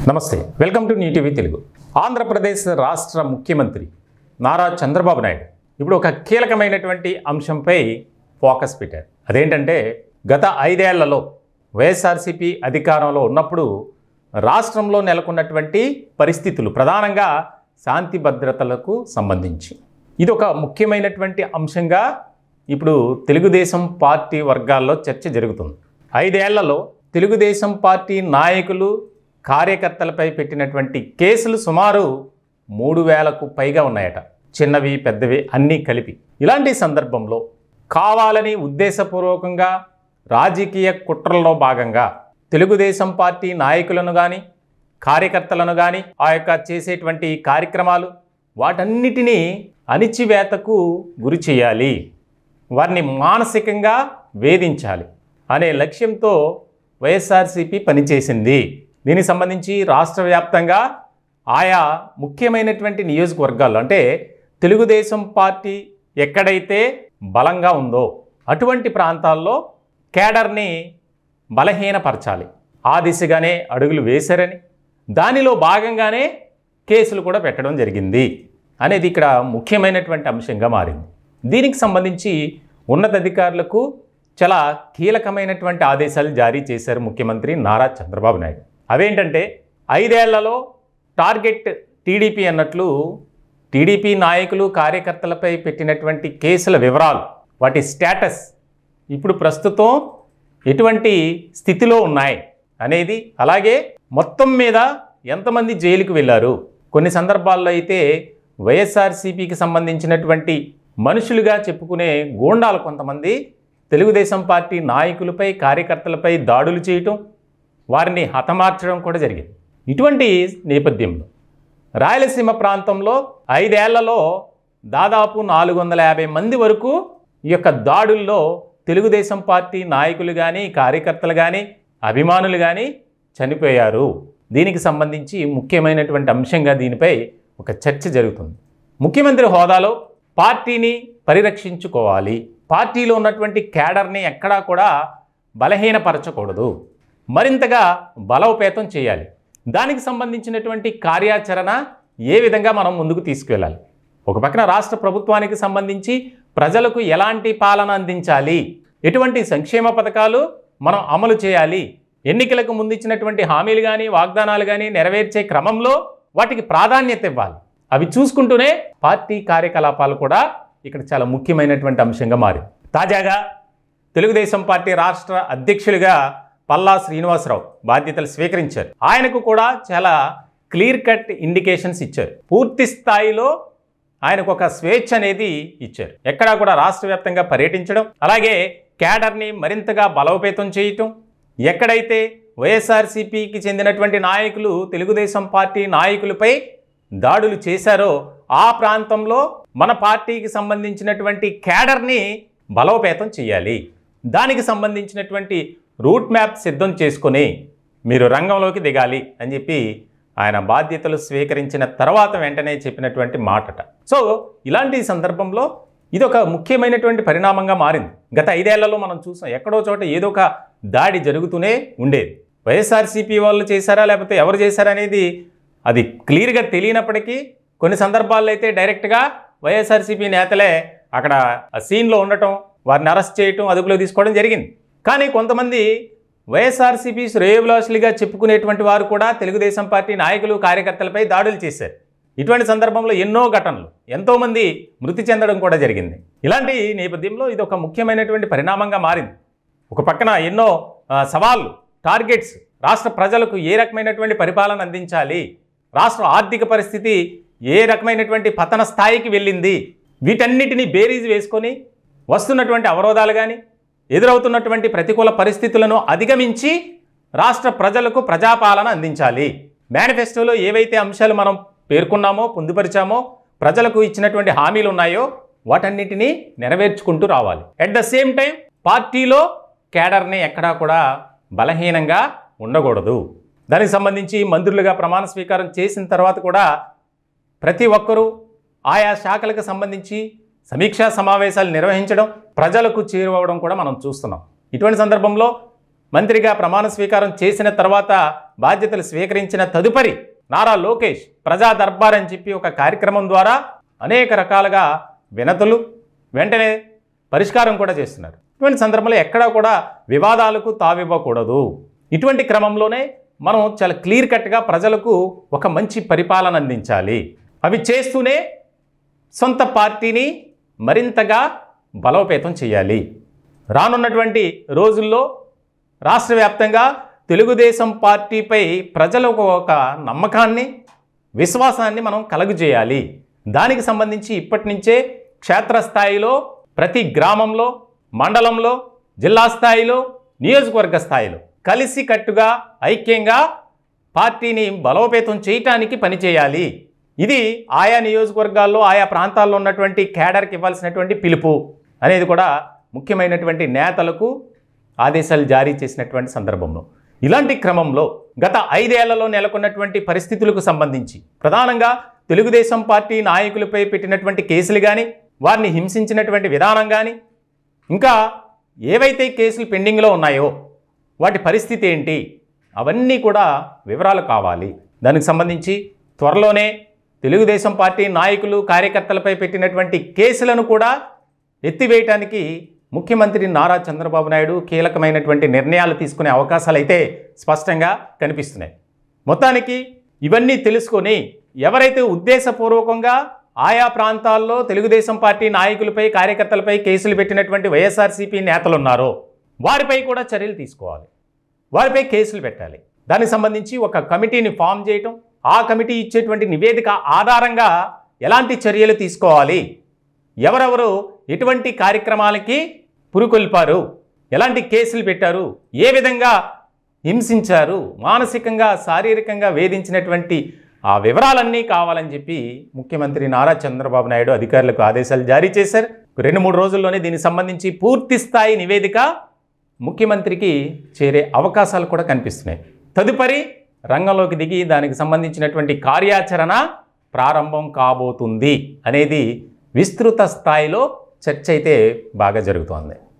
నమస్తే, welcome to new TV Telugu. Andhra Pradesh రాష్ట్ర ముఖ్యమంత్రి నారా చంద్రబాబు నాయుడు ఇప్పుడు ఒక కీలకమైనటువంటి అంశంపై ఫోకస్ పెట్టారు. అదేంటంటే గత 5 ఏళ్లలో వైఎస్ఆర్సీపీ అధికారంలో ఉన్నప్పుడు రాష్ట్రంలో నెలకొన్నటువంటి పరిస్థితులు, ప్రధానంగా శాంతి భద్రతలకు సంబంధించి ఇది ఒక ముఖ్యమైనటువంటి అంశంగా ఇప్పుడు తెలుగుదేశం పార్టీ వర్గాల్లో చర్చ జరుగుతుంది. 5 ఏళ్లలో తెలుగుదేశం పార్టీ నాయకులు కార్యకర్తలపై పెట్టినటువంటి కేసులు సుమారు 3000కు పైగా ఉన్నాయట, చిన్నవి పెద్దవి అన్నీ కలిపి. ఇలాంటి సందర్భంలో కావాలని ఉద్దేశపూర్వకంగా రాజకీయ కుట్రల్లో భాగంగా తెలుగుదేశం పార్టీ నాయకులను కానీ కార్యకర్తలను కానీ ఆ యొక్క చేసేటువంటి కార్యక్రమాలు వాటన్నిటినీ అణిచివేతకు గురి చేయాలి, వారిని మానసికంగా వేధించాలి అనే లక్ష్యంతో వైఎస్ఆర్సీపీ పనిచేసింది. దీనికి సంబంధించి రాష్ట్ర వ్యాప్తంగా ఆయా ముఖ్యమైనటువంటి నియోజకవర్గాల్లో, అంటే తెలుగుదేశం పార్టీ ఎక్కడైతే బలంగా ఉందో అటువంటి ప్రాంతాల్లో కేడర్ని బలహీనపరచాలి, ఆ దిశగానే అడుగులు వేశారని, దానిలో భాగంగానే కేసులు కూడా పెట్టడం జరిగింది అనేది ఇక్కడ ముఖ్యమైనటువంటి అంశంగా మారింది. దీనికి సంబంధించి ఉన్నతాధికారులకు చాలా కీలకమైనటువంటి ఆదేశాలు జారీ చేశారు ముఖ్యమంత్రి నారా చంద్రబాబు నాయుడు. అవేంటంటే 5 ఏళ్లలో టార్గెట్ టీడీపీ అన్నట్లు టీడీపీ నాయకులు కార్యకర్తలపై పెట్టినటువంటి కేసుల వివరాలు, వాటి స్టేటస్ ఇప్పుడు ప్రస్తుతం ఎటువంటి స్థితిలో ఉన్నాయి అనేది, అలాగే మొత్తం మీద ఎంతమంది జైలుకు వెళ్ళారు, కొన్ని సందర్భాల్లో అయితే వైఎస్ఆర్సీపీకి సంబంధించినటువంటి మనుషులుగా చెప్పుకునే గూండాలు కొంతమంది తెలుగుదేశం పార్టీ నాయకులపై కార్యకర్తలపై దాడులు చేయటం, వారిని హతమార్చడం కూడా జరిగింది. ఇటువంటి నేపథ్యంలో రాయలసీమ ప్రాంతంలో 5 ఏళ్లలో దాదాపు 450 మంది వరకు ఈ యొక్క దాడుల్లో తెలుగుదేశం పార్టీ నాయకులు కానీ కార్యకర్తలు కానీ అభిమానులు కానీ చనిపోయారు. దీనికి సంబంధించి ముఖ్యమైనటువంటి అంశంగా దీనిపై ఒక చర్చ జరుగుతుంది. ముఖ్యమంత్రి హోదాలో పార్టీని పరిరక్షించుకోవాలి, పార్టీలో ఉన్నటువంటి కేడర్ని ఎక్కడా కూడా బలహీనపరచకూడదు, మరింతగా బలోపేతం చేయాలి. దానికి సంబంధించినటువంటి కార్యాచరణ ఏ విధంగా మనం ముందుకు తీసుకువెళ్ళాలి, ఒక పక్కన రాష్ట్ర ప్రభుత్వానికి సంబంధించి ప్రజలకు ఎలాంటి పాలన అందించాలి, ఎటువంటి సంక్షేమ పథకాలు మనం అమలు చేయాలి, ఎన్నికలకు ముందు ఇచ్చినటువంటి హామీలు కానీ వాగ్దానాలు కానీ నెరవేర్చే క్రమంలో వాటికి ప్రాధాన్యత ఇవ్వాలి. అవి చూసుకుంటూనే పార్టీ కార్యకలాపాలు కూడా ఇక్కడ చాలా ముఖ్యమైనటువంటి అంశంగా మారింది. తాజాగా తెలుగుదేశం పార్టీ రాష్ట్ర అధ్యక్షులుగా పల్లా శ్రీనివాసరావు బాధ్యతలు స్వీకరించారు. ఆయనకు కూడా చాలా క్లియర్ కట్ ఇండికేషన్స్ ఇచ్చారు. పూర్తి స్థాయిలో ఆయనకు ఒక స్వేచ్ఛ అనేది ఇచ్చారు. ఎక్కడా కూడా రాష్ట్ర వ్యాప్తంగా పర్యటించడం, అలాగే క్యాడర్ని మరింతగా బలోపేతం చేయటం, ఎక్కడైతే వైఎస్ఆర్సీపీకి చెందినటువంటి నాయకులు తెలుగుదేశం పార్టీ నాయకులపై దాడులు చేశారో ఆ ప్రాంతంలో మన పార్టీకి సంబంధించినటువంటి క్యాడర్ని బలోపేతం చేయాలి, దానికి సంబంధించినటువంటి రూట్ మ్యాప్ సిద్ధం చేసుకొని మీరు రంగంలోకి దిగాలి అని చెప్పి ఆయన బాధ్యతలు స్వీకరించిన తర్వాత వెంటనే చెప్పినటువంటి మాటట. సో ఇలాంటి సందర్భంలో ఇది ఒక ముఖ్యమైనటువంటి పరిణామంగా మారింది. గత 5 ఏళ్లలో మనం చూసాం, ఎక్కడో చోట ఏదో ఒక దాడి జరుగుతూనే ఉండేది. వైఎస్ఆర్సీపీ వాళ్ళు చేశారా లేకపోతే ఎవరు చేశారా అనేది అది క్లియర్గా తెలియనప్పటికీ కొన్ని సందర్భాల్లో అయితే డైరెక్ట్గా వైఎస్ఆర్సీపీ నేతలే అక్కడ సీన్లో ఉండటం, వారిని అరెస్ట్ చేయటం, అదుపులో తీసుకోవడం జరిగింది. కానీ కొంతమంది వైఎస్ఆర్సీపీ శ్రేయోభిలాషులుగా చెప్పుకునేటువంటి వారు కూడా తెలుగుదేశం పార్టీ నాయకులు కార్యకర్తలపై దాడులు చేశారు. ఇటువంటి సందర్భంలో ఎన్నో ఘటనలు, ఎంతోమంది మృతి చెందడం కూడా జరిగింది. ఇలాంటి నేపథ్యంలో ఇది ఒక ముఖ్యమైనటువంటి పరిణామంగా మారింది. ఒక పక్కన ఎన్నో సవాళ్ళు, టార్గెట్స్, రాష్ట్ర ప్రజలకు ఏ రకమైనటువంటి పరిపాలన అందించాలి, రాష్ట్ర ఆర్థిక పరిస్థితి ఏ రకమైనటువంటి పతన స్థాయికి వెళ్ళింది, వీటన్నిటినీ బేరీజ్ వేసుకొని వస్తున్నటువంటి అవరోధాలు కానీ ఎదురవుతున్నటువంటి ప్రతికూల పరిస్థితులను అధిగమించి రాష్ట్ర ప్రజలకు ప్రజాపాలన అందించాలి. మేనిఫెస్టోలో ఏవైతే అంశాలు మనం పేర్కొన్నామో, పొందుపరిచామో, ప్రజలకు ఇచ్చినటువంటి హామీలు ఉన్నాయో వాటన్నిటినీ నెరవేర్చుకుంటూ రావాలి. అట్ ద సేమ్ టైం పార్టీలో కేడర్ని ఎక్కడా కూడా బలహీనంగా ఉండకూడదు. దానికి సంబంధించి మంత్రులుగా ప్రమాణ స్వీకారం చేసిన తర్వాత కూడా ప్రతి ఒక్కరూ ఆయా శాఖలకు సంబంధించి సమీక్షా సమావేశాలు నిర్వహించడం, ప్రజలకు చేరువవడం కూడా మనం చూస్తున్నాం. ఇటువంటి సందర్భంలో మంత్రిగా ప్రమాణ స్వీకారం చేసిన తర్వాత బాధ్యతలు స్వీకరించిన తదుపరి నారా లోకేష్ ప్రజా దర్బార్ అని చెప్పి ఒక కార్యక్రమం ద్వారా అనేక రకాలుగా వినతులు వెంటనే పరిష్కారం కూడా చేస్తున్నారు. ఇటువంటి సందర్భంలో ఎక్కడా కూడా వివాదాలకు తావివ్వకూడదు. ఇటువంటి క్రమంలోనే మనం చాలా క్లియర్ కట్గా ప్రజలకు ఒక మంచి పరిపాలన అందించాలి. అవి చేస్తూనే సొంత పార్టీని మరింతగా బలోపేతం చేయాలి. రానున్నటువంటి రోజుల్లో రాష్ట్ర వ్యాప్తంగా తెలుగుదేశం పార్టీపై ప్రజలకు ఒక నమ్మకాన్ని, విశ్వాసాన్ని మనం కలుగజేయాలి. దానికి సంబంధించి ఇప్పటి నుంచే క్షేత్రస్థాయిలో ప్రతి గ్రామంలో, మండలంలో, జిల్లా స్థాయిలో, నియోజకవర్గ స్థాయిలో కలిసికట్టుగా ఐక్యంగా పార్టీని బలోపేతం చేయటానికి పనిచేయాలి. ఇది ఆయా నియోజకవర్గాల్లో ఆయా ప్రాంతాల్లో ఉన్నటువంటి కేడర్కి ఇవ్వాల్సినటువంటి పిలుపు అనేది కూడా ముఖ్యమైనటువంటి నేతలకు ఆదేశాలు జారీ చేసినటువంటి సందర్భంలో ఇలాంటి క్రమంలో గత 5 ఏళ్లలో నెలకొన్నటువంటి పరిస్థితులకు సంబంధించి ప్రధానంగా తెలుగుదేశం పార్టీ నాయకులపై పెట్టినటువంటి కేసులు కానీ, వారిని హింసించినటువంటి విధానం కానీ, ఇంకా ఏవైతే కేసులు పెండింగ్లో ఉన్నాయో వాటి పరిస్థితి ఏంటి, అవన్నీ కూడా వివరాలు కావాలి. దానికి సంబంధించి త్వరలోనే తెలుగుదేశం పార్టీ నాయకులు, కార్యకర్తలపై పెట్టినటువంటి కేసులను కూడా ఎత్తివేయటానికి ముఖ్యమంత్రి నారా చంద్రబాబు నాయుడు కీలకమైనటువంటి నిర్ణయాలు తీసుకునే అవకాశాలు అయితే స్పష్టంగా కనిపిస్తున్నాయి. మొత్తానికి ఇవన్నీ తెలుసుకొని ఎవరైతే ఉద్దేశపూర్వకంగా ఆయా ప్రాంతాల్లో తెలుగుదేశం పార్టీ నాయకులపై, కార్యకర్తలపై కేసులు పెట్టినటువంటి వైఎస్ఆర్సీపీ నేతలు ఉన్నారో వారిపై కూడా చర్యలు తీసుకోవాలి. వారిపై కేసులు పెట్టాలి. దానికి సంబంధించి ఒక కమిటీని ఫామ్ చేయటం, ఆ కమిటీ ఇచ్చేటువంటి నివేదిక ఆధారంగా ఎలాంటి చర్యలు తీసుకోవాలి, ఎవరెవరు ఎటువంటి కార్యక్రమాలకి పురుకొల్పారు, ఎలాంటి కేసులు పెట్టారు, ఏ విధంగా హింసించారు, మానసికంగా శారీరకంగా వేధించినటువంటి ఆ వివరాలన్నీ కావాలని చెప్పి ముఖ్యమంత్రి నారా చంద్రబాబు నాయుడు అధికారులకు ఆదేశాలు జారీ చేశారు. 2-3 రోజుల్లోనే దీనికి సంబంధించి పూర్తి స్థాయి నివేదిక ముఖ్యమంత్రికి చేరే అవకాశాలు కూడా కనిపిస్తున్నాయి. తదుపరి రంగంలోకి దిగి దానికి సంబంధించినటువంటి కార్యాచరణ ప్రారంభం కాబోతుంది అనేది విస్తృత స్థాయిలో చర్చ అయితే బాగా జరుగుతోంది.